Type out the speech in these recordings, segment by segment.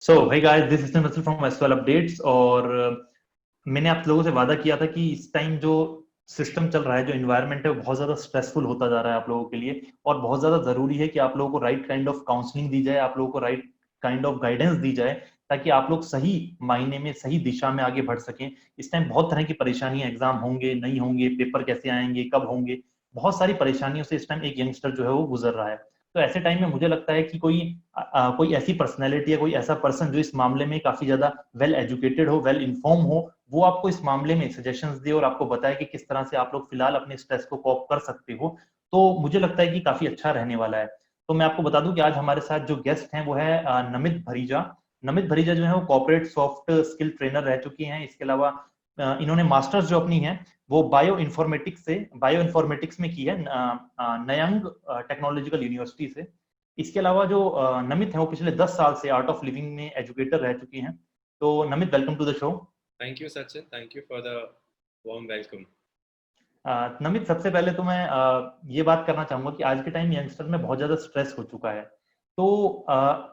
So hey guys, this is Namaste from SQL Updates। और मैंने आप लोगों से वादा किया था कि इस टाइम जो सिस्टम चल रहा है, जो इन्वायरमेंट है, वो बहुत ज़्यादा स्ट्रेसफुल होता जा रहा है आप लोगों के लिए। और बहुत ज़्यादा ज़रूरी है कि आप लोगों को राइट काइंड ऑफ काउंसलिंग दी जाए, आप लोगों को राइट काइंड ऑफ गाइडेंस दी जाए, ताकि आप लोग सही मायने में सही दिशा में आगे बढ़ सकें। इस टाइम बहुत तरह की परेशानियां, एग्जाम होंगे नहीं होंगे, पेपर कैसे आएंगे, कब होंगे, बहुत सारी परेशानियों से इस टाइम एक यंगस्टर जो है वो गुजर रहा है। तो ऐसे टाइम में मुझे लगता है कि कोई ऐसी पर्सनैलिटी या कोई ऐसा पर्सन जो इस मामले में काफी ज्यादा वेल एजुकेटेड हो, वेल इन्फॉर्म हो, वो आपको इस मामले में सजेशंस दे और आपको बताए कि किस तरह से आप लोग फिलहाल अपने स्ट्रेस को कॉप कर सकते हो। तो मुझे लगता है कि काफी अच्छा रहने वाला है। तो मैं आपको बता दूं कि आज हमारे साथ जो गेस्ट हैं वो है नमित भरीजा। नमित भरीजा जो है वो कॉर्पोरेट सॉफ्ट स्किल ट्रेनर रह चुकी हैं। इसके अलावा इन्होंने मास्टर्स जो अपनी है वो बायो इन्फॉर्मेटिक्स में की है, नयंग टेक्नोलॉजिकल यूनिवर्सिटी से। इसके अलावा जो नमित है वो पिछले 10 साल से आर्ट ऑफ लिविंग में एजुकेटर रह चुकी हैं। तो Namit, welcome to the show. Thank you, Sachin. Thank you for the warm welcome. Namit, सबसे पहले तो मैं ये बात करना चाहूंगा कि आज के टाइम यंगस्टर में बहुत ज्यादा स्ट्रेस हो चुका है। तो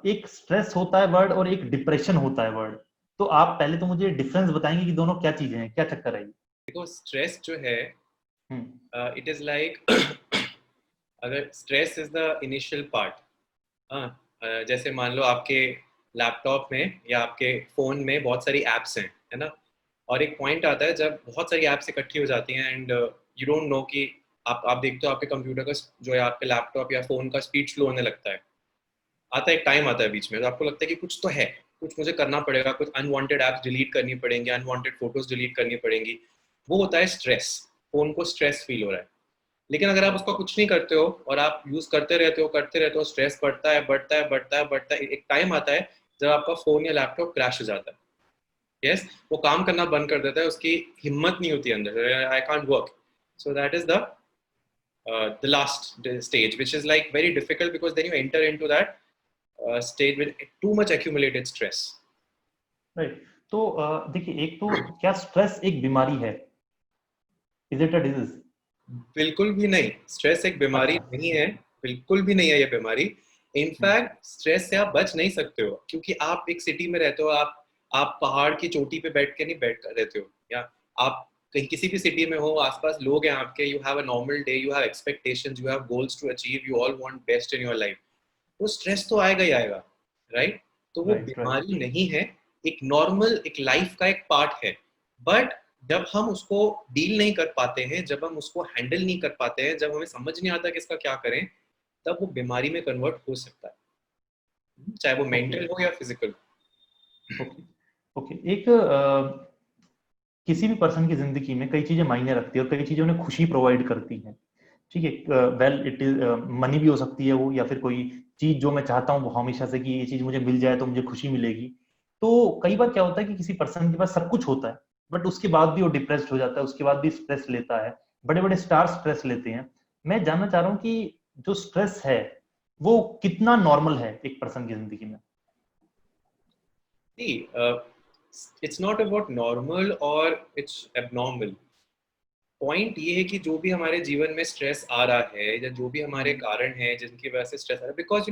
एक स्ट्रेस होता है वर्ड और एक डिप्रेशन होता है वर्ड। तो आप पहले तो मुझे डिफरेंस बताएंगे कि दोनों क्या चीजें हैं, क्या चक्कर है ये? देखो स्ट्रेस जो है हम्म। इट इज लाइक अगर stress is the initial part. हाँ, जैसे मान लो आपके लैपटॉप में या आपके फ़ोन में बहुत सारी ऐप्स हैं, है ना। और एक पॉइंट आता है जब बहुत सारी ऐप्स इकट्ठी हो जाती हैं एंड यू डोंट नो कि आप देखते हो आपके कंप्यूटर का जो है आपके लैपटॉप या फ़ोन का स्पीड स्लो होने लगता है। आता है एक टाइम आता है बीच में तो आपको लगता है कि कुछ तो है, कुछ मुझे करना पड़ेगा, कुछ अनवांटेड ऐप्स डिलीट करनी पड़ेंगी, अनवांटेड फोटोज डिलीट करनी पड़ेंगी। वो होता है स्ट्रेस। फ़ोन को स्ट्रेस फील हो रहा है। लेकिन अगर आप उसका कुछ नहीं करते हो और आप यूज़ करते रहते हो, स्ट्रेस बढ़ता है बढ़ता है बढ़ता है बढ़ता है, एक टाइम आता है जब आपका फ़ोन या लैपटॉप क्रैश हो जाता है। यस, वो काम करना बंद कर देता है, उसकी हिम्मत नहीं होती अंदर, I can't work. So that is the last stage, which is like very difficult because then you enter into that stage with too much accumulated stress. Right. तो देखिए, एक तो क्या स्ट्रेस एक बीमारी है? Is it a disease? बिल्कुल भी नहीं, स्ट्रेस एक बीमारी अच्छा। नहीं है। बिल्कुल भी नहीं है ये बीमारी। हम्म। इनफैक्ट स्ट्रेस से आप बच नहीं सकते हो क्योंकि आप एक सिटी में रहते हो। आप पहाड़ की चोटी पे बैठ के नहीं बैठ कर रहते हो, या आप कहीं किसी भी सिटी में हो, आसपास लोग हैं आपके, you have a normal day, you have expectations, you have goals to achieve, you all want best in your life. तो स्ट्रेस तो आएगा ही आएगा, राइट। तो वो राइट, राइट। बीमारी नहीं है, एक नॉर्मल एक लाइफ का एक पार्ट है। बट जब हम उसको डील नहीं कर पाते हैं, जब हम उसको हैंडल नहीं कर पाते हैं, जब हमें समझ नहीं आता कि इसका क्या करें, तब वो बीमारी में कन्वर्ट हो सकता है, चाहे वो ओके, मेंटल हो या फिजिकल। Okay, okay. एक किसी भी पर्सन की जिंदगी में कई चीजें मायने रखती है और कई चीजें उन्हें खुशी प्रोवाइड करती हैं। ठीक है, वेल इट इज मनी भी हो सकती है वो, या फिर कोई चीज जो मैं चाहता हूँ वो हमेशा से कि ये चीज मुझे मिल जाए तो मुझे खुशी मिलेगी। तो कई बार क्या होता है कि किसी पर्सन के पास सब कुछ होता है, बट उसके बाद भी वो डिप्रेस्ड हो जाता है, उसके बाद भी स्ट्रेस लेता है। बड़े बड़े स्टार स्ट्रेस लेते हैं। मैं जानना चाह रहा हूँ कि जो स्ट्रेस है वो कितना नॉर्मल है एक पर्सन की जिंदगी में? इट्स नॉट अबाउट नॉर्मल और इट्स एबनॉर्मल। पॉइंट ये है कि जो भी हमारे जीवन में स्ट्रेस आ रहा है या जो भी हमारे हम्म। कारण है जिनकी वजह से स्ट्रेस आ रहा है, बिकॉज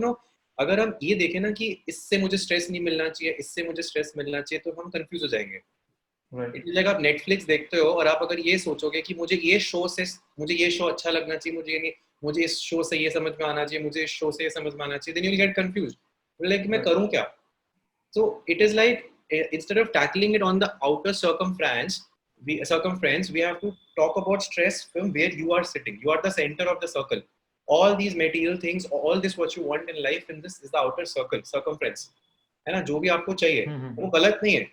अगर हम ये देखें ना कि इससे मुझे स्ट्रेस नहीं मिलना चाहिए, इससे मुझे स्ट्रेस मिलना चाहिए, तो हम कंफ्यूज हो जाएंगे। राइट। इट इज लाइक आप नेटफ्लिक्स देखते हो और आप अगर ये सोचोगे कि मुझे ये शो अच्छा लगना चाहिए, मुझे ये नहीं, मुझे इस शो से ये समझ में आना चाहिए, मुझे इस शो से ये समझ में आना चाहिए, then you will get confuse. Like मैं राइट। करूं क्या? So it is like instead of tackling it on the outer circumference, we have to talk about stress from where you are sitting. You are the center of the circle. All these material things, all this what you want in life, in this is the outer circumference. है ना, जो भी आपको चाहिए हम्म। वो गलत नहीं है।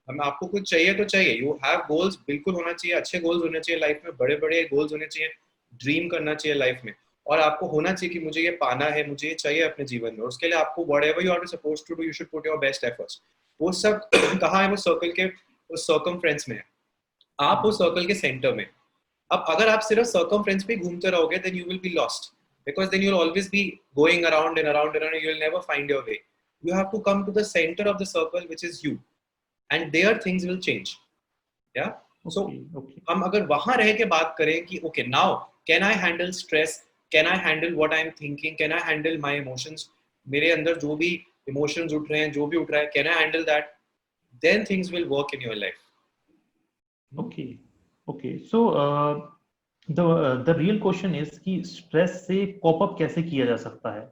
हमें आपको कुछ चाहिए तो चाहिए, यू हैव गोल्स, बिल्कुल होना चाहिए, अच्छे गोल्स होने चाहिए लाइफ में, बड़े बड़े गोल्स होने चाहिए, ड्रीम करना चाहिए लाइफ में। और आपको होना चाहिए कि मुझे ये पाना है, मुझे ये चाहिए अपने जीवन में, उसके लिए आपको whatever you are supposed to do, you should put your best efforts. वो सब कहाँ है? वो सर्कल के उस सर्कमफ्रेंस में है, आप उस सर्कल के सेंटर में। अब अगर आप सिर्फ सर्कमफ्रेंस पे घूमते रहोगे then you will be lost, because then you will always be going around and around and you will never find your way. You have to come to the centre of the circle which is you, and there things will change. Yeah so okay, okay. हम अगर वहां रह के बात करें कि okay now can I handle stress, can I handle what I am thinking, can I handle my emotions, मेरे अंदर जो भी इमोशंस उठ रहे हैं, जो भी उठ रहा है, can I handle that, then things will work in your life. Okay okay so the real question is कि स्ट्रेस से कॉप अप कैसे किया जा सकता है.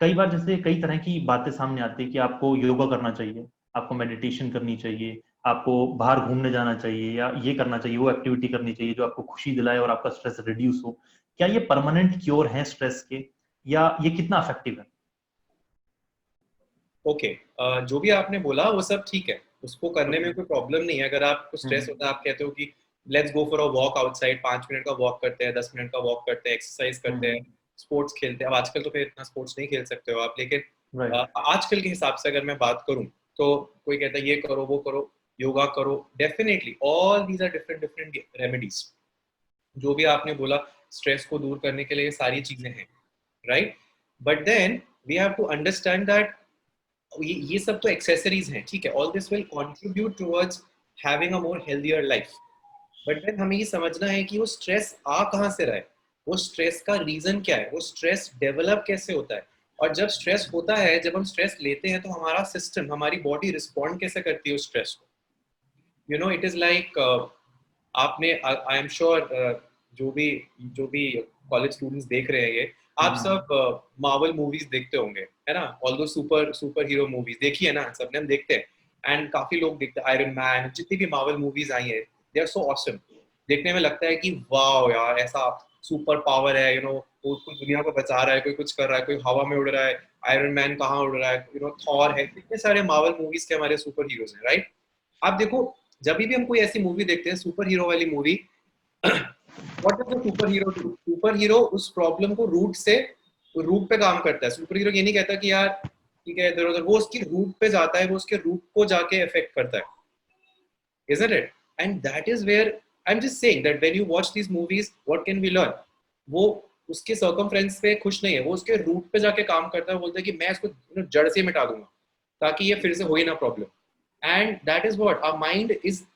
कई बार जैसे कई तरह की बातें सामने आती है कि आपको योगा करना चाहिए, आपको मेडिटेशन करनी चाहिए, आपको बाहर घूमने जाना चाहिए, या ये करना चाहिए, वो एक्टिविटी करनी चाहिए जो आपको खुशी दिलाए और आपका स्ट्रेस रिड्यूस हो. क्या ये परमानेंट क्योर है स्ट्रेस के, या ये कितना इफेक्टिव है? ओके, जो भी आपने बोला वो सब ठीक है, उसको करने में कोई प्रॉब्लम नहीं है. अगर आपको स्ट्रेस होता है, आप कहते हो कि let's go for a walk outside, 5 minute का वॉक करते हैं, 10 मिनट का वॉक करते हैं, एक्सरसाइज करते हैं, स्पोर्ट्स खेलते हैं. अब आजकल तो फिर इतना स्पोर्ट्स नहीं खेल सकते हो आप, लेकिन राइट. आजकल के हिसाब से अगर मैं बात करूं, तो कोई कहता है ये करो, वो करो, योगा करो. Definitely all these are different different remedies. जो भी आपने बोला स्ट्रेस को दूर करने के लिए ये सारी चीजें हैं, right. But then we have to understand that ये सब तो एक्सेसरीज हैं, ठीक है. All this will contribute towards having a more healthier life. But then हमें ये समझना है कि वो स्ट्रेस आ कहाँ से रहा है, वो स्ट्रेस का रीजन क्या है, वो स्ट्रेस डेवलप कैसे होता है. और जब स्ट्रेस होता है, जब हम स्ट्रेस लेते हैं, तो हमारा सिस्टम, हमारी बॉडी रिस्पॉन्ड कैसे करती है उस स्ट्रेस को. इट इज लाइक, आपने, आई एम श्योर, जो भी कॉलेज स्टूडेंट्स देख रहे हैं ये, आप सब मार्वल मूवीज देखते होंगे, है ना. ऑल दो सुपर हीरो मूवीज देखी है ना, सबने हम देखते हैं. एंड काफी लोग देखते हैं आयरन मैन, जितनी भी मार्वल मूवीज आई है, दे आर सो ऑसम. देखने में लगता है कि वाओ यार, ऐसा सुपर पावर है, वो कोई दुनिया को बचा रहा है, कोई कुछ कर रहा है, कोई हवा में उड़ रहा है, आयरन मैन कहाँ उड़ रहा है, थॉर है. कितने सारे मार्वल मूवीज के हमारे सुपर हीरोज हैं, राइट. आप देखो, जब भी हम कोई ऐसी मूवी देखते हैं, सुपर हीरो वाली movie, what is the super hero do. Super hero उस प्रॉब्लम को रूट पे काम करता है. सुपर हीरो ये नहीं कहता कि यार ठीक है इधर उधर, वो उसकी रूट पे जाता है, वो उसके रूट को जाके इफेक्ट करता है, isn't it? And that is where I'm just saying that when you watch these movies, what can we learn? वो उसके सर्कमफ्रेंस पे खुश नहीं है, वो उसके रूट पे जाके काम करता है, बोलता है कि मैं इसको जड़ से मिटा दूंगा ताकि ये फिर से हो ही ना problem. And that is what our mind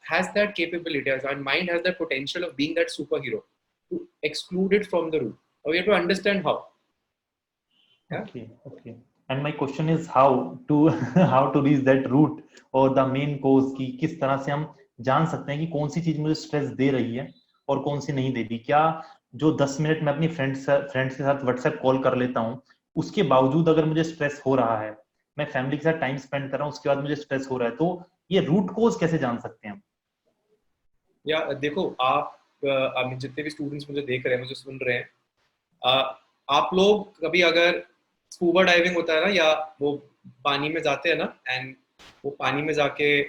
has that capability. Our mind has that potential of being that superhero to exclude it from the root. But we have to understand how. Yeah? Okay. And my question is how to how to reach that root or the main cause की किस तरह से हम जान सकते हैं कि कौन सी चीज मुझे स्ट्रेस दे रही है और कौन सी नहीं दे रही. क्या जो 10 मिनट में अपनी फ्रेंड्स के साथ व्हाट्सएप कॉल कर लेता हूँ, उसके बावजूद अगर मुझे स्ट्रेस हो रहा है, मैं फैमिली के साथ टाइम स्पेंड कर रहा हूँ, उसके बाद मुझे स्ट्रेस हो रहा है, तो ये रूट कोज कैसे जान सकते हैं हम? या देखो, आप जितने भी स्टूडेंट्स मुझे देख रहे हैं, मुझे सुन रहे हैं, आप लोग कभी अगर स्कूबा डाइविंग होता है ना, या वो पानी में जाते हैं ना, एंड वो पानी में जाके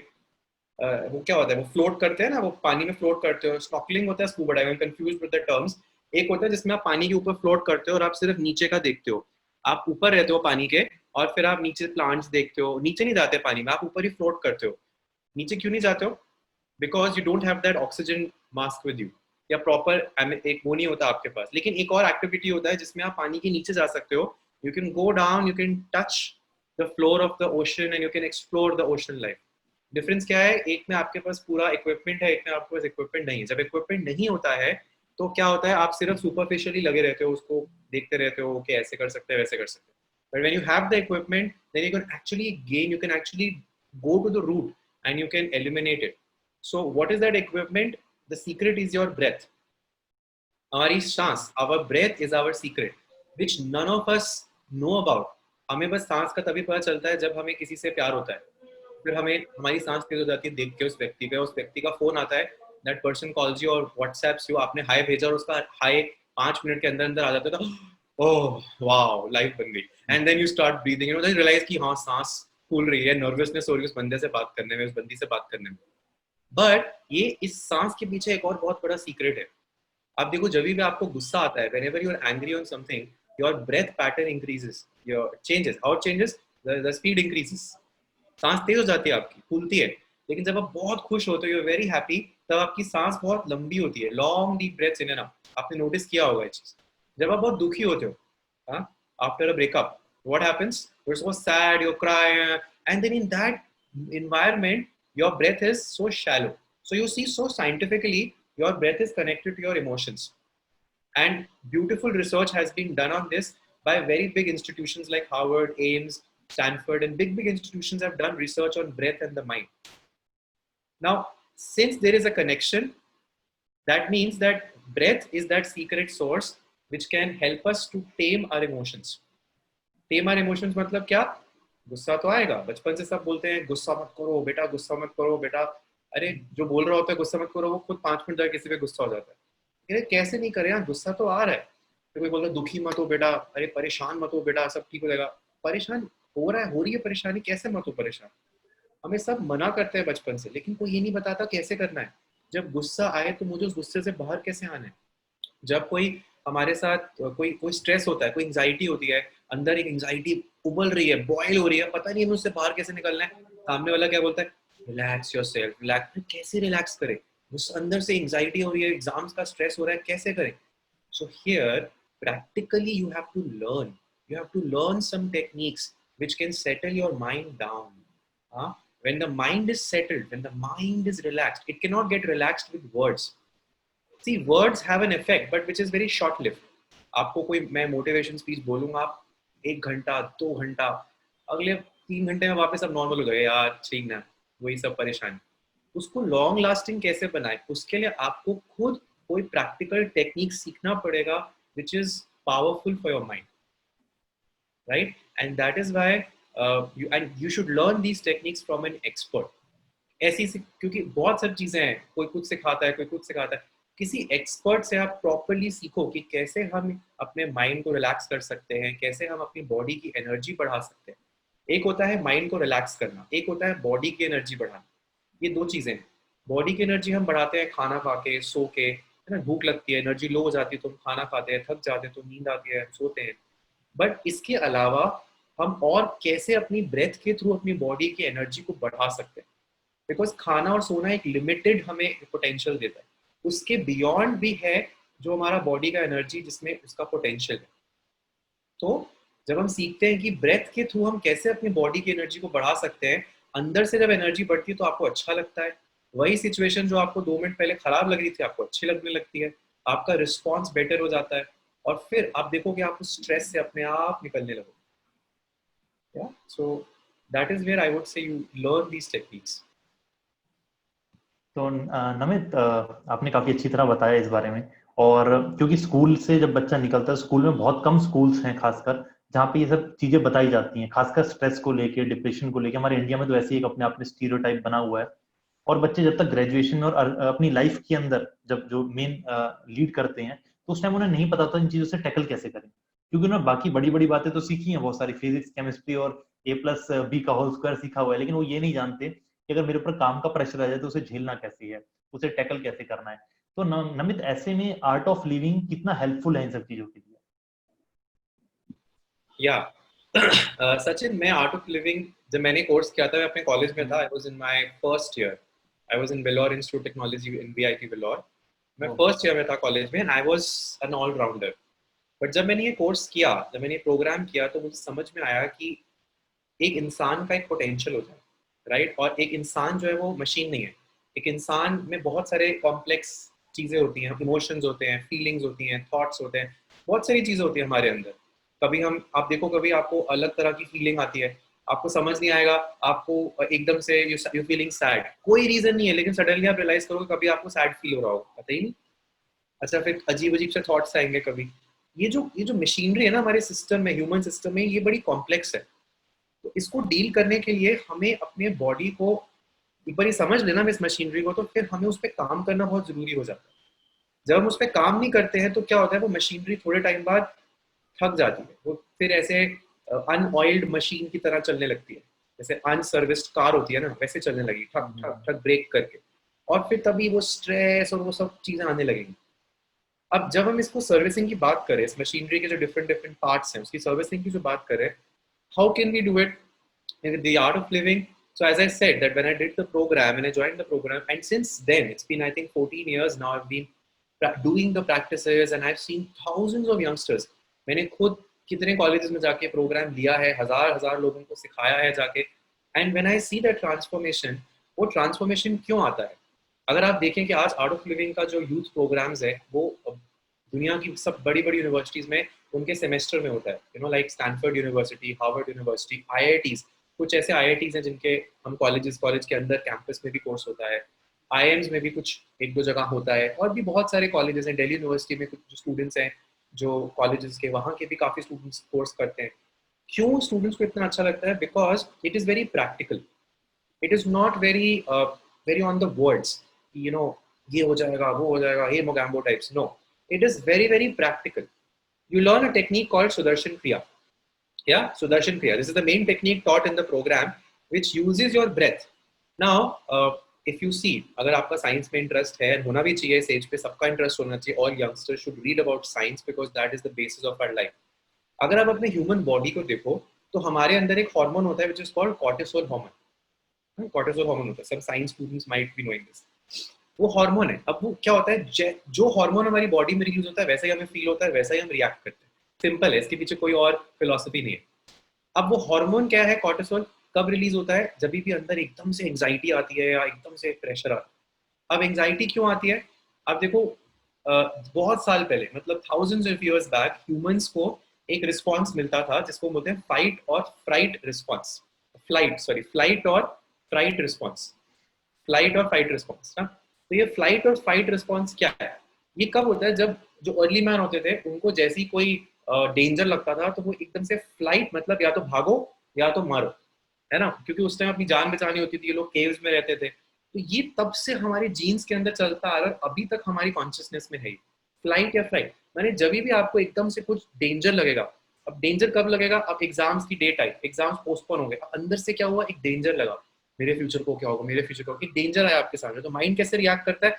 वो क्या होता है, वो फ्लोट करते हैं ना, वो पानी में फ्लोट करते हो. स्नॉर्कलिंग होता है, scuba diving, confuse with the terms. एक होता है जिसमें आप पानी के ऊपर फ्लोट करते हो और आप सिर्फ नीचे का देखते हो. आप ऊपर रहते हो पानी के, और फिर आप नीचे प्लांट्स देखते हो. नीचे नहीं जाते पानी में, आप ऊपर ही फ्लोट करते हो. नीचे क्यों नहीं जाते हो? Because you don't have that oxygen mask with you, या प्रॉपर एक वो नहीं होता आपके पास. लेकिन एक और एक्टिविटी होता है जिसमें आप पानी के नीचे जा सकते हो. You can go down, you can touch the floor of the ocean and you can explore the ocean life. Difference क्या है, एक में आपके पास पूरा इक्विपमेंट है, एक में आपके पास इक्विपमेंट नहीं है. जब इक्विपमेंट नहीं होता है तो क्या होता है, आप सिर्फ सुपरफिशियली लगे रहते हो, उसको देखते रहते हो कि ऐसे कर सकते हैं, वैसे कर सकते हैं. But when you have the equipment, then you can actually gain, you can actually go to the root and you can eliminate it. So what is that equipment? The secret is your breath. हमारी सांस, our breath is our secret, which none of us know about. हमें बस सांस का तभी पता चलता है जब हमें किसी से प्यार होता है, फिर हमें हमारी सांस तेज हो जाती है देख के उस व्यक्ति पे. उस व्यक्ति का फोन आता है, that person calls you और WhatsApps you, आपने हाय भेजा और उसका हाय 5 मिनट के अंदर अंदर आ जाता है, तो ओह वाओ लाइफ बन गई. And then you start breathing, then realize कि हाँ सांस फूल रही है, नर्वसनेस हो रही है उस बंदे से बात करने में, उस बंदी से बात करने में. बट ये इस सांस के पीछे एक और बहुत बड़ा सीक्रेट है. आप देखो, जब भी आपको गुस्सा आता है, whenever you are angry on something, your breath pattern increases, your changes, how it changes, the speed increases. सांस तेज हो जाती है आपकी, फूलती है. लेकिन जब आप बहुत खुश होते हो, यू आर वेरी हैप्पी, तब आपकी सांस बहुत लंबी होती है, long deep breaths in and out. आपने नोटिस किया होगा ये चीज. जब आप बहुत दुखी होते हो, after a breakup, what happens? You're so sad, you cry, and then in that environment, your breath is so shallow. So you see, so scientifically, your breath is connected to your emotions. And beautiful research has been done on this by very big institutions like Harvard, Ames, Stanford and big institutions have done research on breath and the mind. Now, since there is a connection, that means that breath is that secret source which can help us to tame our emotions. Tame our emotions मतलब क्या? गुस्सा तो आएगा, बचपन से सब बोलते हैं गुस्सा मत करो बेटा, गुस्सा मत करो बेटा। अरे जो बोल रहा होता है गुस्सा मत करो, वो खुद 5 मिनट जाके किसी पे गुस्सा हो जाता है। अरे कैसे नहीं करे यार, गुस्सा तो आ रहा है। तो कोई बोलता है दुखी मत हो बेटा, अरे परेशान मत हो बेटा, सब ठीक हो जाएगा। परेशान हो रहा है, हो रही है परेशानी, कैसे मत हो परेशान। हमें सब मना करते हैं बचपन से, लेकिन कोई ये नहीं बताता कैसे करना है। जब गुस्सा आए तो मुझे उस गुस्से से बाहर कैसे आना है। जब कोई हमारे साथ कोई कोई स्ट्रेस होता है, कोई एंजाइटी होती है, अंदर एक एंजाइटी उबल रही है, बॉयल हो रही है, पता नहीं हमें उससे बाहर कैसे निकलना है। सामने वाला क्या बोलता है, रिलैक्स योरसेल्फ, रिलैक्स। कैसे रिलैक्स करें, उस अंदर से एंजाइटी हो रही है, एग्जाम्स का स्ट्रेस हो रहा है, कैसे करें। So here practically you have to learn, you have to learn some techniques which can settle your mind down. When the mind is settled, when the mind is relaxed, it cannot get relaxed with words. See, words have an effect, but which is very short-lived. आपको कोई मैं motivation speech बोलूंगा, आप 1 घंटा 2 घंटा, अगले 3 घंटे में वापस सब नॉर्मल हो गए, यार ठीक ना, वही सब परेशानी। उसको लॉन्ग लास्टिंग कैसे बनाए, उसके लिए आपको खुद कोई प्रैक्टिकल टेक्निक सीखना पड़ेगा which is powerful for your mind. Right, and that is why you should learn these techniques from an expert. ऐसी क्योंकि बहुत सारी चीजें हैं, कोई कुछ सिखाता है, कोई कुछ सिखाता है। किसी एक्सपर्ट से आप प्रॉपर्ली सीखो कि कैसे हम अपने माइंड को रिलैक्स कर सकते हैं, कैसे हम अपनी बॉडी की एनर्जी बढ़ा सकते हैं। एक होता है माइंड को रिलैक्स करना, एक होता है बॉडी की एनर्जी बढ़ाना। ये दो चीजें हैं। बॉडी की एनर्जी हम बढ़ाते हैं खाना खा के, सो के, है ना, भूख लगती है, एनर्जी लो हो जाती है तो हम खाना खाते हैं, थक जाते हैं तो नींद आती है, सोते हैं। बट इसके अलावा हम और कैसे अपनी ब्रेथ के थ्रू अपनी बॉडी की एनर्जी को बढ़ा सकते हैं। बिकॉज खाना और सोना एक लिमिटेड हमें पोटेंशियल देता है, उसके बियॉन्ड भी है जो हमारा बॉडी का एनर्जी जिसमें उसका पोटेंशियल है। तो जब हम सीखते हैं कि ब्रेथ के थ्रू हम कैसे अपनी बॉडी की एनर्जी को बढ़ा सकते हैं, अंदर से जब एनर्जी बढ़ती है तो आपको अच्छा लगता है। वही सिचुएशन जो आपको 2 मिनट पहले खराब लग रही थी आपको अच्छी लगने लगती है, आपका रिस्पॉन्स बेटर हो जाता है, और फिर आप देखोगे आप उस स्ट्रेस से अपने आप निकलने लगोगे। So that is where I would say you learn these techniques. तो नमित, आपने काफी अच्छी तरह बताया इस बारे में। और क्योंकि स्कूल से जब बच्चा निकलता है, स्कूल में बहुत कम स्कूल्स हैं खासकर जहाँ पे ये सब चीजें बताई जाती हैं, खासकर स्ट्रेस को लेके, डिप्रेशन को लेके। हमारे इंडिया में तो ऐसे ही एक अपने आप में स्टीरियोटाइप बना हुआ है। और बच्चे जब तक ग्रेजुएशन और अपनी लाइफ के अंदर जब जो मेन लीड करते हैं, तो उस टाइम उन्हें नहीं पता होता इन चीजों से टैकल कैसे करें। क्योंकि उन्होंने बाकी बड़ी बड़ी बातें तो सीखी हैं, बहुत सारी फिजिक्स, केमिस्ट्री और A+B का होल स्क्वायर सीखा हुआ है, लेकिन वो ये नहीं जानते कि अगर मेरे ऊपर काम का प्रेशर आ जाए तो उसे झेलना कैसे है, उसे टैकल कैसे करना है। तो नमित, ऐसे में आर्ट ऑफ लिविंग कितना हेल्पफुल है इन सब चीजों के लिए? सचिन, मैं आर्ट ऑफ लिविंग जब मैंने कोर्स किया था, मैं अपने कॉलेज में था, I was in my first year, I was in Vellore Institute of Technology in VIT Vellore. मैं फर्स्ट ईयर में था कॉलेज में, and I was an allrounder. But जब मैंने ये कोर्स किया, जब मैंने ये प्रोग्राम किया, तो मुझे समझ में आया कि एक इंसान का एक पोटेंशियल होता है, राइट। और एक इंसान जो है वो मशीन नहीं है। एक इंसान में बहुत सारे कॉम्प्लेक्स चीज़ें होती हैं, इमोशंस होते हैं, फीलिंग्स होती हैं, थॉट्स होते हैं, बहुत सारी चीज़ें होती हैं हमारे अंदर। कभी हम आप देखो, कभी आपको अलग तरह की फीलिंग आती है, आपको समझ नहीं आएगा, आपको एकदम से यू फीलिंग सैड, कोई रीज़न नहीं है, लेकिन सडनली आप रियलाइज करोगे कभी आपको सैड फील हो रहा होगा, पता ही नहीं। अच्छा, फिर अजीब अजीब से थॉट्स आएंगे कभी। ये जो मशीनरी है ना हमारे सिस्टम में, ह्यूमन सिस्टम में, ये बड़ी कॉम्प्लेक्स है। तो इसको डील करने के लिए हमें अपने बॉडी को एक बार ये समझ लेना इस मशीनरी को, तो फिर हमें उस पर काम करना बहुत जरूरी हो जाता है। जब हम उस पर काम नहीं करते हैं तो क्या होता है, वो मशीनरी थोड़े टाइम बाद थक जाती है, वो फिर ऐसे अनऑयल्ड मशीन की तरह चलने लगती है, जैसे अनसर्विस्ड कार होती है ना, वैसे चलने लगी, ठक ठक ठक ब्रेक करके, और फिर तभी वो स्ट्रेस और वो सब चीजें आने लगेंगी। अब जब हम इसको सर्विसिंग की बात करें, इस मशीनरी के जो डिफरेंट डिफरेंट पार्ट्स हैं उसकी सर्विसिंग की जो बात करें, how can we do it in the art of living? So as I said, that when I did the program and I joined the program, and since then it's been I think 14 years now, I've been doing the practices and I've seen thousands of youngsters. मैंने खुद कितने colleges में जाके programme लिया है, हजार लोगों को सिखाया है जाके, and when I see that transformation, वो ट्रांसफॉर्मेशन क्यों आता है? अगर आप देखें कि आज आर्ट ऑफ लिविंग का जो यूथ प्रोग्राम्स है, वो दुनिया की सब बड़ी बड़ी यूनिवर्सिटीज में उनके सेमेस्टर में होता है, you know, like Stanford university, Harvard university, IITs, कुछ ऐसे आईआईटीज हैं जिनके हम कॉलेज के अंदर कैंपस में भी कोर्स होता है, आईआईएम्स में भी कुछ एक दो जगह होता है, और भी बहुत सारे कॉलेजेस हैं, दिल्ली यूनिवर्सिटी में कुछ जो स्टूडेंट्स हैं जो कॉलेजेस के, वहाँ के भी काफ़ी स्टूडेंट्स कोर्स करते हैं। क्यों स्टूडेंट्स को इतना अच्छा लगता है? Because it is very practical, it is not very very on the words, you know, ये हो जाएगा, वो हो जाएगा, हे Mogambo types, no, it is very very practical. You learn a technique called Sudarshan Kriya. Yeah, Sudarshan Kriya. This is the main technique taught in the program, which uses your breath. Now, if you see, अगर आपका science में interest है, होना भी चाहिए, इस as पे सबका इंटरेस्ट होना चाहिए, all youngsters should read about science because that is the basis of our life. अगर आप अपने ह्यूमन बॉडी को देखो तो हमारे अंदर एक हार्मोन होता है which is called cortisol hormone. cortisol hormone होता है, सब science students might be knowing this. वो हार्मोन है. अब वो क्या होता है, जो हार्मोन हमारी बॉडी में रिलीज होता है वैसा ही हमें फील होता है, वैसा ही हम रिएक्ट करते हैं. सिंपल है, इसके पीछे कोई और फिलॉसफी नहीं है. अब वो हार्मोन क्या है, कॉर्टिसोल, कब रिलीज होता है? जब भी अंदर एकदम से एंजाइटी आती है या एकदम से प्रेशर आता है. अब एंजाइटी क्यों आती है? अब देखो, बहुत साल पहले, मतलब thousands of years back, humans को एक रिस्पॉन्स मिलता था जिसको बोलते हैं फाइट और फ्राइट रिस्पॉन्स. फ्लाइट और फ्राइट रिस्पॉन्स. फ्लाइट और फाइट रिस्पॉन्स ना. तो ये फ्लाइट और फाइट रिस्पॉन्स क्या है? ये कब होता है? जब जो अर्ली मैन होते थे उनको जैसे ही कोई डेंजर लगता था तो वो एकदम से फ्लाइट, मतलब या तो भागो या तो मारो, है ना, क्योंकि उस टाइम अपनी जान बचानी होती थी, ये लोग केव्स में रहते थे. तो ये तब से हमारे जीन्स के अंदर चलता आ रहा है, अभी तक हमारी कॉन्शियसनेस में है फ्लाइट या फ्लाइट. मैंने जब भी आपको एकदम से कुछ डेंजर लगेगा, अब डेंजर कब लगेगा? अब एग्जाम्स की डेट आई, एग्जाम्स पोस्टपोन हो गए, अंदर से क्या हुआ, एक डेंजर लगा, मेरे फ्यूचर को क्या होगा, मेरे फ्यूचर को, कि डेंजर आया आपके सामने, तो माइंड कैसे रिएक्ट करता है?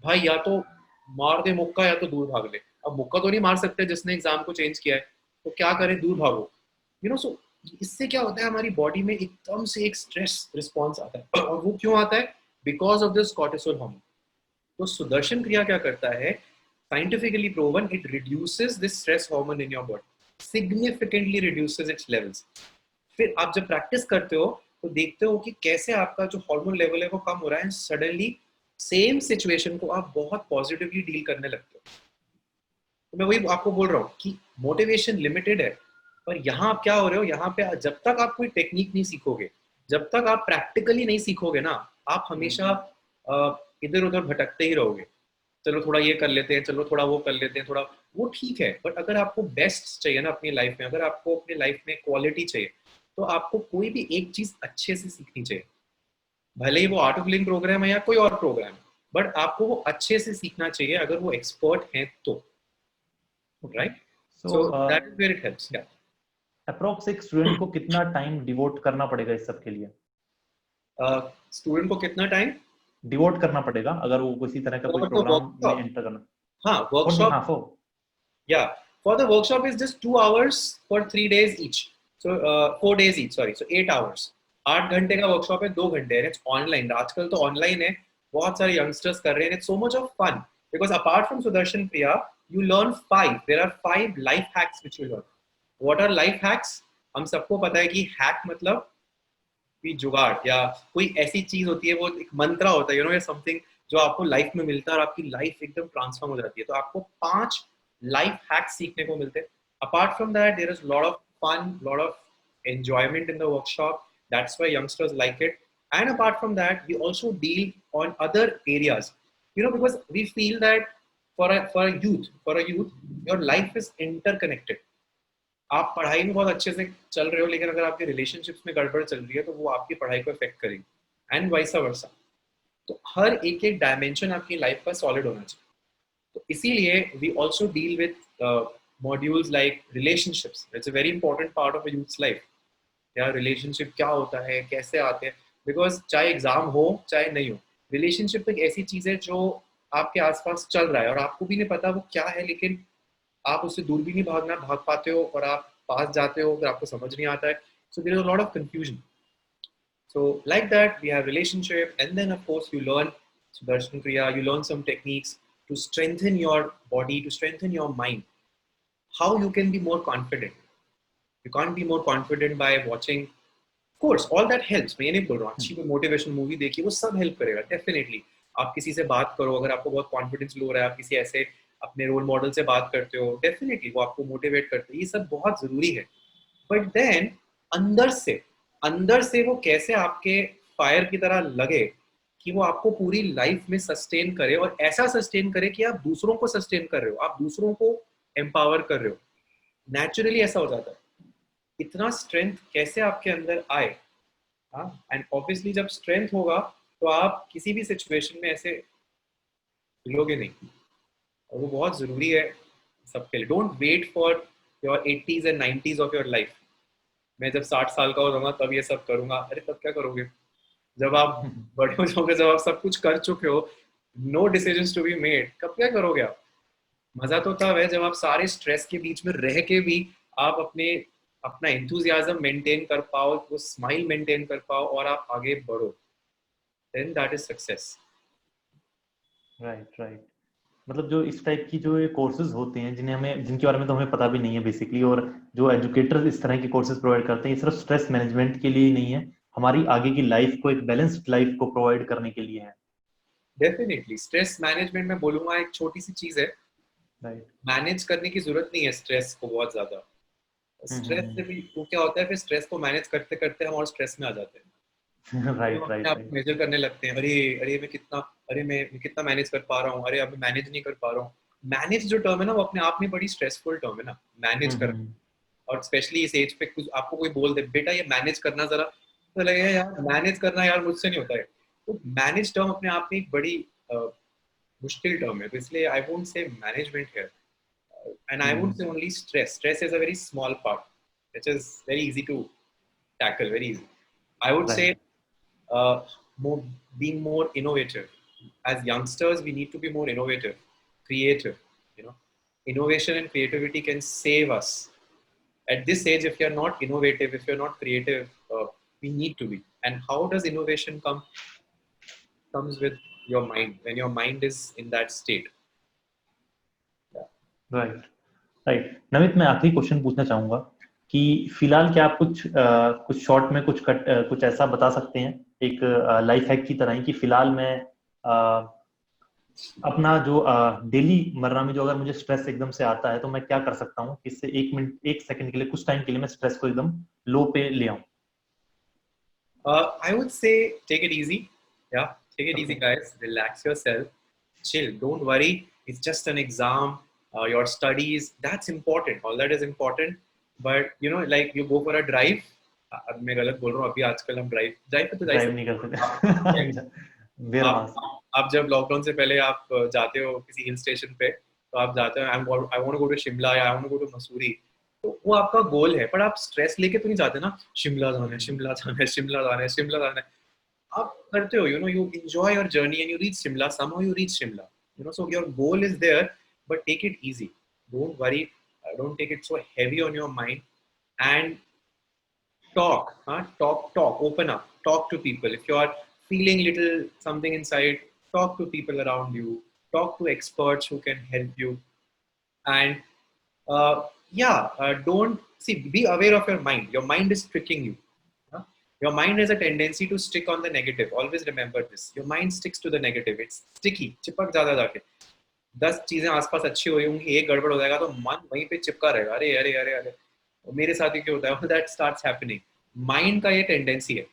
भाई या तो मार दे मुक्का या तो दूर भाग ले. अब मुक्का तो नहीं मार सकते जिसने एग्जाम को चेंज किया है, तो क्या करें, दूर भागो, यू नो. सो इससे क्या होता है, हमारी बॉडी में एकदम से एक स्ट्रेस रिस्पॉन्स आता है, और वो क्यों आता है? Because of this cortisol hormone. तो सुदर्शन क्रिया क्या करता है? Scientifically proven, it reduces this stress hormone in your body, significantly reduces it's levels. फिर आप जब प्रैक्टिस करते हो तो देखते हो कि कैसे आपका जो हार्मोन लेवल है वो कम हो रहा है, सडनली सेम सिचुएशन को आप बहुत पॉजिटिवली डील करने लगते हो. तो मैं वही आपको बोल रहा हूँ कि मोटिवेशन लिमिटेड है, पर यहाँ आप क्या हो रहे हो, यहाँ पे जब तक आप कोई टेक्निक नहीं सीखोगे, जब तक आप प्रैक्टिकली नहीं सीखोगे ना, आप हमेशा इधर उधर भटकते ही रहोगे. चलो थोड़ा ये कर लेते हैं, चलो थोड़ा वो कर लेते हैं, थोड़ा वो ठीक है, बट अगर आपको बेस्ट चाहिए ना अपनी लाइफ में, अगर आपको अपनी लाइफ में क्वालिटी चाहिए, तो आपको कोई भी एक चीज अच्छे से सीखनी चाहिए. भले ही वो आर्ट ऑफ लिविंग प्रोग्राम है या कोई और प्रोग्राम है, बट आपको वो अच्छे से सीखना चाहिए अगर वो एक्सपर्ट हैं तो, right. So that is where it helps. या अप्रोक्स एक स्टूडेंट को कितना टाइम डिवोट करना पड़ेगा इस सब के लिए? स्टूडेंट को कितना टाइम डिवोट करना पड़ेगा अगर वो किसी तरह का कोई प्रोग्राम में एंटर करना? हाँ, workshop. Yeah, for the workshop is just 2 hours for 3 days each. So 4 days each, sorry. So 8 hours. 8 घंटे का वर्कशॉप है, 2 घंटे है. It's online. आजकल तो ऑनलाइन है, बहुत सारे यंगस्टर्स कर रहे हैं. It's so much of fun because apart from Sudarshan Kriya, you learn 5. There are 5 life hacks which you learn. What are life hacks? हम सबको पता है कि hack मतलब कोई जुगाड़ या कोई ऐसी चीज होती है, वो एक मंत्रा होता है, यू नो, या समथिंग जो आपको लाइफ में मिलता है और आपकी लाइफ एकदम ट्रांसफॉर्म हो जाती है. तो आपको 5 लाइफ हैक्स सीखने को मिलते हैं. Apart from that there is lot of fun, lot of enjoyment in the workshop. That's why youngsters like it. And apart from that we also deal on other areas, you know, because we feel that for a youth your life is interconnected. आप पढ़ाई में बहुत अच्छे से चल रहे हो, लेकिन अगर आपके रिलेशनशिप्स में गड़बड़ चल रही है तो वो आपकी पढ़ाई को इफेक्ट करेगी, एंड वाइस वर्सा. तो हर एक एक डायमेंशन आपकी लाइफ का सॉलिड होना चाहिए. तो इसीलिए we also deal with modules like relationships. It's a very important part of a youth's life. या रिलेशनशिप क्या होता है, कैसे आते हैं, बिकॉज चाहे एग्जाम हो चाहे नहीं हो, रिलेशनशिप एक ऐसी चीज है जो आपके आसपास चल रहा है और आपको भी नहीं पता वो क्या है, लेकिन आप उससे दूर भी नहीं भाग पाते हो, और आप पास जाते हो फिर आपको समझ नहीं आता है. So there is a lot of confusion. So like that, we have relationship, and then of course you learn Sudarshan Kriya, you learn some techniques to strengthen your body, to strengthen your mind. How you can be more confident. You can't be more confident by watching. Of course, all that helps. मैं ये नहीं बोल रहा हूँ अच्छी कोई motivation movie देखिए, वो सब हेल्प करेगा डेफिनेटली. आप किसी से बात करो, अगर आपको बहुत कॉन्फिडेंस लो हो रहा है, आप किसी ऐसे अपने रोल मॉडल से बात करते हो, डेफिनेटली वो आपको मोटिवेट करते हैं, ये सब बहुत जरूरी है। बट देन अंदर से वो कैसे आपके फायर की तरह लगे कि वो आपको पूरी लाइफ में सस्टेन करे, और ऐसा सस्टेन करे कि आप दूसरों को सस्टेन कर रहे हो, आप दूसरों को एम्पावर कर रहे हो, नेचुरली ऐसा हो जाता है। इतना स्ट्रेंथ कैसे आपके अंदर आए, हाँ, एंड ऑब्वियसली जब स्ट्रेंथ होगा तो आप किसी भी सिचुएशन में ऐसे हिलोगे नहीं, और वो बहुत जरूरी है सबके लिए। Don't wait for your 80s and 90s of your life. मैं जब 60 साल का हो जाऊंगा तब ये सब करूंगा, अरे तब क्या करोगे? जब आप बड़े हो जाओगे, जब आप सब कुछ कर चुके हो, no decisions to be made, कब क्या करोगे आप? मजा तो तब है जब आप सारे स्ट्रेस के बीच में रह के भी आप अपना एंथुजियाज्म मेंटेन कर पाओ, वो स्माइल मेंटेन कर पाओ और आप आगे बढ़ो, then that is success. Right right. मतलब जो इस टाइप की जो ये कोर्सेज होते हैं जिनके बारे में तो हमें पता भी नहीं है बेसिकली, और जो एजुकेटर्स इस तरह के कोर्सेज प्रोवाइड करते हैं, ये सिर्फ स्ट्रेस मैनेजमेंट के लिए ही नहीं है, हमारी आगे की लाइफ को, एक बैलेंस्ड लाइफ को प्रोवाइड करने के लिए है। डेफिनेटली स्ट्रेस मैनेजमेंट में बोलूंगा एक छोटी सी चीज है, राइट। मैनेज करने की जरूरत नहीं है स्ट्रेस को बहुत ज्यादा। स्ट्रेस से भी वो क्या होता है, फिर स्ट्रेस को मैनेज करते करते हम और स्ट्रेस में आ जाते हैं। तो हम राइट अपने राइट आप को राइट। मेजर करने लगते हैं, अरे अरे मैं कितना मैनेज कर पा रहा हूँ, अरे अब मैनेज नहीं कर पा रहा हूँ। मैनेज जो टर्म है ना, वो अपने आप में बड़ी स्ट्रेसफुल टर्म है ना, मैनेज कर। हम्म। और स्पेशली इस एज पे कुछ आपको कोई बोल दे बेटा ये मैनेज करना जरा, तो लगेगा यार मैनेज करना यार मुझसे नहीं होता है। तो मैनेज टर्म अपने आप में एक बड़ी मुश्किल टर्म है, तो इसलिए I won't say management here, and I won't say only stress. Stress is a very small part which is very easy to tackle, very easy. I would say right uh, more, being more innovative. As youngsters, we need to be more innovative, creative. You know, innovation and creativity can save us. At this age, if you're not innovative, if you're not creative, we need to be. And how does innovation come? Comes with your mind. When your mind is in that state. Yeah. Right right. Namit, मैं आखिरी question पूछना चाहूंगा कि फिलहाल क्या आप कुछ short में कुछ ऐसा बता सकते हैं, एक लाइफ हैक की तरह ही, कि फिलहाल मैं अपना जो डेली मर्रा में जो अगर मुझे स्ट्रेस एकदम से आता है तो मैं क्या कर सकता हूँ, इससे 1 मिनट 1 सेकंड के लिए, कुछ टाइम के लिए मैं स्ट्रेस को एकदम लो पे ले आऊं? I would say take it easy. Yeah, take it easy, okay. guys. Relax yourself. Chill. Don't worry. It's just an exam. Your studies, that's important. All that is important. But you know, like you go for a drive. अब मैं गलत बोल रहा हूँ, अभी आजकल हम drive पे तो जा ही ड्राइव नहीं सकते कर हैं। सकते। वेयर आप मास। आप जब लॉकडाउन से पहले आप जाते हो किसी हिल स्टेशन पे, तो आप जाते हो I want to go to Shimla या I want to go to Mussoorie, तो वो आपका गोल है, पर आप स्ट्रेस लेके तो नहीं जाते ना, शिमला जाना है, शिमला जाना है, शिमला जाना है, शिमला जाना है। आप करते हो, you enjoy your journey and you reach Shimla, somehow you reach Shimla, so your goal is there, but take it easy, don't worry, don't take it so heavy on your mind, and talk, open up, talk to people. If you are feeling little something inside, talk to people around you, talk to experts who can help you, and don't see, be aware of your mind. Your mind is tricking you. huh? Your mind has a tendency to stick on the negative. Always remember this. Your mind sticks to the negative. It's sticky. चिपक ज़्यादा जाके 10 चीजें आसपास अच्छी हुई होंगी, एक गड़बड़ हो जाएगा तो मन वहीं पे चिपका रहेगा, अरे अरे अरे अरे मेरे साथ ही क्यों होता है, दैट स्टार्ट्स हैपनिंग। माइंड का ये टेंडेंसी है,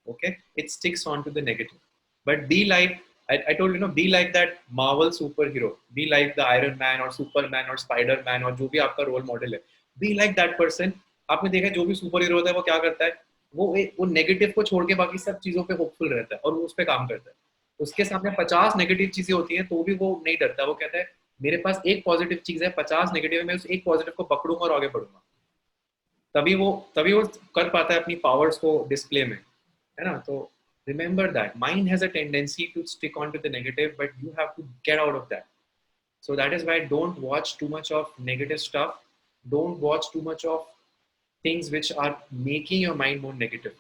okay, it sticks on to the negative, but be like I told you, be like that Marvel superhero, be like the Iron Man or Superman or Spider-Man और जो भी आपका role model है, be like that person। आपने देखा जो भी super hero होता है वो क्या करता है, वो नेगेटिव को छोड़ के बाकी सब चीजों पे होपफुल रहता है और वो उस पर काम करता है। उसके सामने 50 नेगेटिव चीजें होती हैं तो भी वो नहीं डरता, वो कहता है मेरे पास एक पॉजिटिव चीज है, 50 नेगेटिव है, मैं उस एक पॉजिटिव को पकड़ूंगा और आगे बढ़ूंगा। तभी वो कर पाता है अपनी पावर्स को डिस्प्ले में, है ना। तो remember that mind has a tendency to stick on to the negative, but you have to get out of that. So that is why don't watch too much of negative stuff, don't watch too much of things which are making your mind more negative।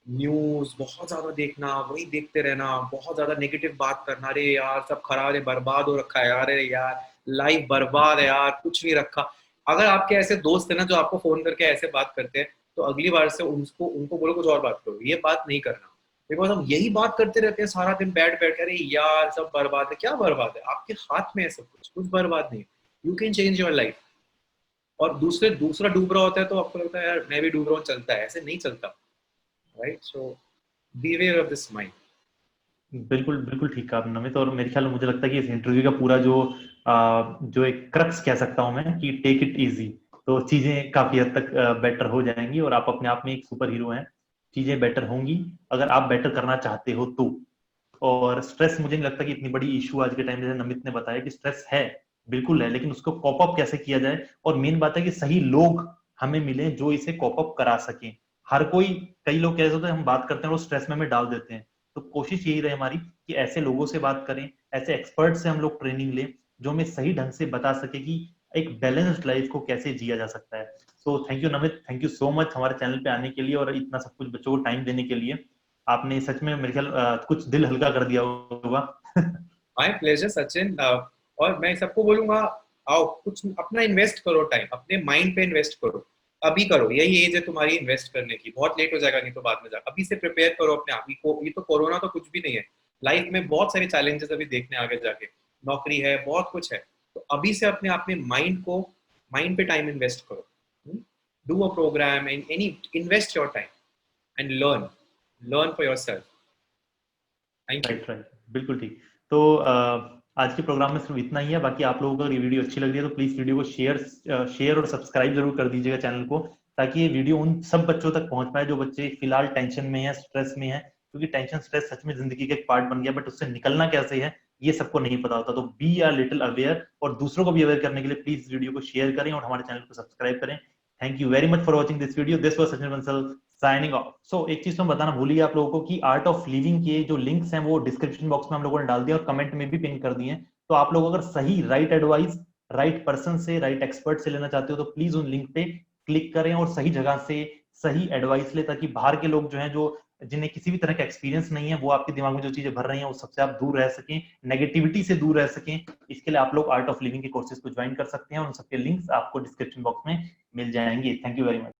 News बहुत ज्यादा देखना, वही देखते रहना, बहुत ज्यादा negative बात करना, अरे यार सब खराब है, बर्बाद हो रखा है यार, अरे यार लाइफ बर्बाद है यार, कुछ नहीं रखा। अगर आपके ऐसे दोस्त है ना जो आपको फोन करके ऐसे बात करते हैं, तो अगली बार से उनको बोलो कुछ और बात करो, ये बात नहीं करना। बिकॉज हम यही बात करते रहते हैं सारा दिन बैठ बैठ कर, अरे यार सब बर्बाद है। क्या बर्बाद है? आपके हाथ में है सब कुछ, कुछ बर्बाद नहीं। You can change your life. और दूसरा डूब रहा होता है तो आपको लगता है यार मैं भी डूब रहा हूँ, चलता है। ऐसे नहीं चलता, right? So be aware of this mind. बिल्कुल बिल्कुल ठीक कहा आपने नमित। और मेरे ख्याल में मुझे लगता है कि इस इंटरव्यू का पूरा जो एक क्रक्स कह सकता हूँ मैं कि टेक इट इजी, तो चीजें काफी हद तक बेटर हो जाएंगी और आप अपने आप में एक सुपर हीरो हैं। चीजें बेटर होंगी अगर आप बेटर करना चाहते हो तो। और स्ट्रेस मुझे नहीं लगता कि इतनी बड़ी इशू आज के टाइम, जैसे नमित ने बताया कि स्ट्रेस है, बिल्कुल है, लेकिन उसको कॉप अप कैसे किया जाए। और मेन बात है कि सही लोग हमें मिले जो इसे कॉप अप करा सके। हर कोई, कई लोग कैसे होते हैं हम बात करते हैं और स्ट्रेस में हमें डाल देते हैं। तो कोशिश यही रहे हमारी कि ऐसे लोगों से बात करें, ऐसे एक्सपर्ट से हम लोग ट्रेनिंग लें जो हमें सही ढंग से बता सके कि एक बैलेंस्ड लाइफ को कैसे जिया जा सकता है। So thank you Namit, thank you so much हमारे चैनल पे आने के लिए और इतना सब कुछ बच्चों को टाइम देने के लिए। आपने सच में मेरे ख्याल कुछ दिल हल्का कर दिया होगा। My pleasure Sachin. और मैं सबको बोलूंगा, आओ कुछ अपना इन्वेस्ट करो, टाइम अपने माइंड पे इन्वेस्ट करो। अभी करो, यही एज है तुम्हारी इन्वेस्ट करने की। बहुत लेट हो जाएगा नहीं तो बाद में जाकर। अभी से प्रिपेयर करो अपने आप को। ये तो कोरोना तो कुछ भी नहीं है। लाइफ में बहुत सारे चैलेंजेस अभी देखने आगे जाके, नौकरी है, बहुत कुछ है। तो अभी से अपने आप में माइंड पे टाइम इन्वेस्ट करो। Do a programme in any, invest your time and learn for yourself. Thank you. Right right, बिल्कुल ठीक। तो आज के प्रोग्राम में सिर्फ इतना ही है। बाकी आप लोगों को अगर ये वीडियो अच्छी लग रही है तो प्लीज वीडियो को शेयर और सब्सक्राइब जरूर कर दीजिएगा चैनल को, ताकि ये वीडियो उन सब बच्चों तक पहुंच पाए जो बच्चे फिलहाल टेंशन में है, स्ट्रेस में है। क्योंकि टेंशन स्ट्रेस सच में जिंदगी का एक पार्ट बन गया, बट उससे निकलना कैसे है ये सबको नहीं पता होता। तो बी आर लिटिल अवेयर, और दूसरों को भी अवेयर करने के लिए प्लीज वीडियो को शेयर करें और हमारे चैनल को सब्सक्राइब करें। Thank you very much for watching this video. This was Sachin Bansal signing off. So एक चीज तो हम बताना भूल गया आप लोगों को कि आर्ट ऑफ लिविंग के जो लिंक्स हैं वो डिस्क्रिप्शन बॉक्स में हम लोगों ने डाल दिया और कमेंट में भी पिन कर दिए। तो आप लोग अगर सही राइट एडवाइस राइट पर्सन से, राइट एक्सपर्ट से लेना चाहते हो तो प्लीज उन लिंक पे क्लिक करें और सही जगह से सही एडवाइस ले, ताकि बाहर के लोग जो हैं, जो जिन्हें किसी भी तरह का एक्सपीरियंस नहीं है, वो आपके दिमाग में जो चीजें भर रही हैं उस सबसे आप दूर रह सकें, नेगेटिविटी से दूर रह सकें। इसके लिए आप लोग आर्ट ऑफ लिविंग के कोर्सेज को ज्वाइन कर सकते हैं और उन सबके लिंक्स आपको डिस्क्रिप्शन बॉक्स में मिल जाएंगे। Thank you very much.